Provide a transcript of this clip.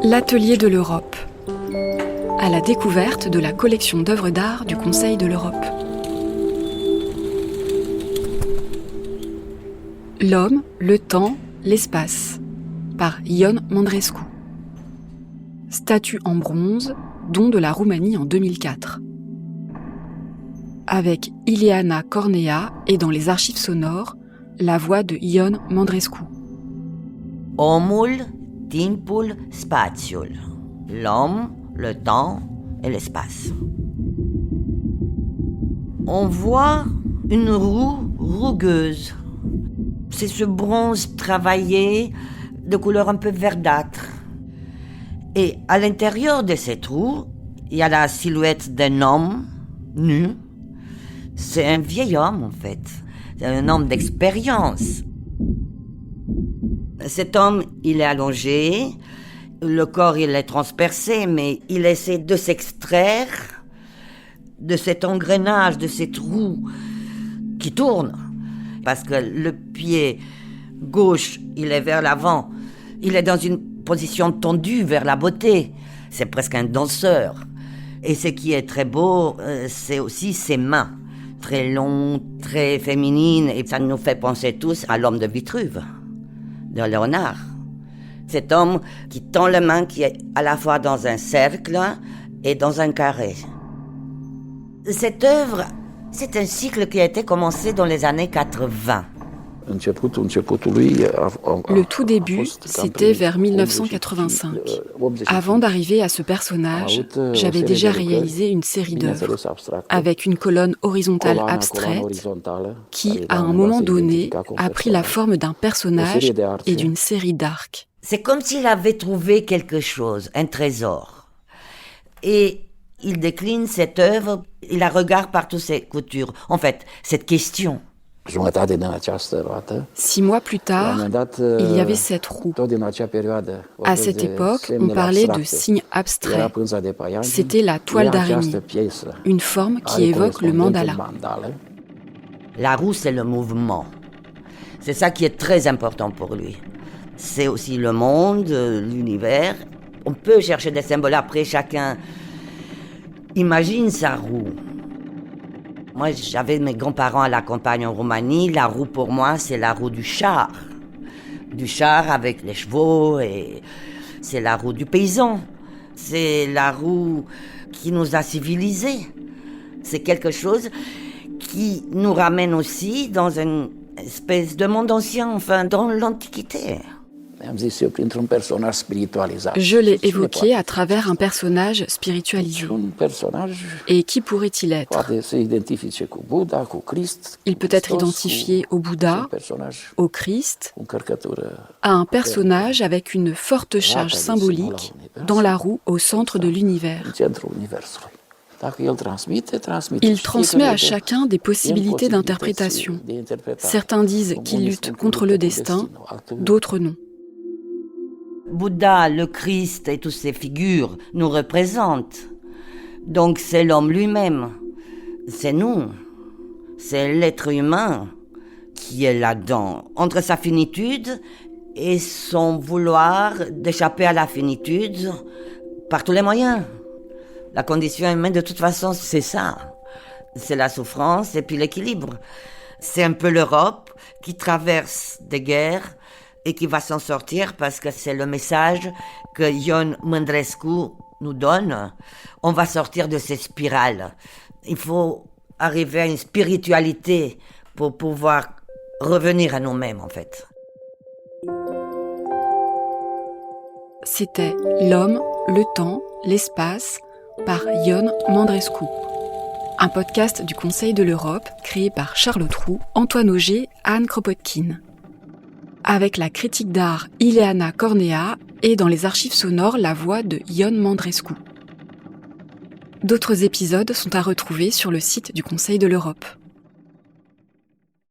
L'Atelier de l'Europe, à la découverte de la collection d'œuvres d'art du Conseil de l'Europe. L'homme, le temps, l'espace, par Ion Mandrescu. Statue en bronze, don de la Roumanie en 2004. Avec Ileana Cornea et dans les archives sonores, la voix de Ion Mandrescu. Omul, timpul, spațiul. L'homme, le temps et l'espace. On voit une roue rugueuse. C'est ce bronze travaillé de couleur un peu verdâtre. Et à l'intérieur de cette roue, il y a la silhouette d'un homme nu. C'est un vieil homme en fait. C'est un homme d'expérience. Cet homme, il est allongé, le corps il est transpercé, mais il essaie de s'extraire de cet engrenage, de cette roue qui tourne. Parce que le pied gauche, il est vers l'avant, il est dans une position tendue vers la beauté. C'est presque un danseur. Et ce qui est très beau, c'est aussi ses mains. Très longues, très féminines, et ça nous fait penser tous à l'homme de Vitruve, de Léonard. Cet homme qui tend la main, qui est à la fois dans un cercle et dans un carré. Cette œuvre, c'est un cycle qui a été commencé dans les années 80. Le tout début, c'était vers 1985. Avant d'arriver à ce personnage, j'avais déjà réalisé une série d'œuvres avec une colonne horizontale abstraite qui, à un moment donné, a pris la forme d'un personnage et d'une série d'arcs. C'est comme s'il avait trouvé quelque chose, un trésor. Et il décline cette œuvre, il la regarde par toutes ses coutures. En fait, cette question. 6 mois plus tard, il y avait cette roue. À cette époque, on parlait de signes abstraits. C'était la toile d'araignée, une forme qui évoque le mandala. La roue, c'est le mouvement. C'est ça qui est très important pour lui. C'est aussi le monde, l'univers. On peut chercher des symboles. Après, chacun imagine sa roue. Moi, j'avais mes grands-parents à la campagne en Roumanie. La roue, pour moi, c'est la roue du char. Du char avec les chevaux, et c'est la roue du paysan. C'est la roue qui nous a civilisés. C'est quelque chose qui nous ramène aussi dans une espèce de monde ancien, enfin, dans l'Antiquité. Je l'ai évoqué à travers un personnage spiritualisé. Et qui pourrait-il être ? Il peut être identifié au Bouddha, au Christ, à un personnage avec une forte charge symbolique dans la roue au centre de l'univers. Il transmet à chacun des possibilités d'interprétation. Certains disent qu'il lutte contre le destin, d'autres non. Bouddha, le Christ et toutes ces figures nous représentent. Donc c'est l'homme lui-même. C'est nous. C'est l'être humain qui est là-dedans. Entre sa finitude et son vouloir d'échapper à la finitude par tous les moyens. La condition humaine, de toute façon, c'est ça. C'est la souffrance et puis l'équilibre. C'est un peu l'Europe qui traverse des guerres et qui va s'en sortir parce que c'est le message que Ion Mandrescu nous donne. On va sortir de ces spirales. Il faut arriver à une spiritualité pour pouvoir revenir à nous-mêmes, en fait. C'était L'homme, le temps, l'espace par Ion Mandrescu. Un podcast du Conseil de l'Europe créé par Charlotte Roux, Antoine Auger, Anne Kropotkin. Avec la critique d'art Ileana Cornea et dans les archives sonores la voix de Ion Mandrescu. D'autres épisodes sont à retrouver sur le site du Conseil de l'Europe.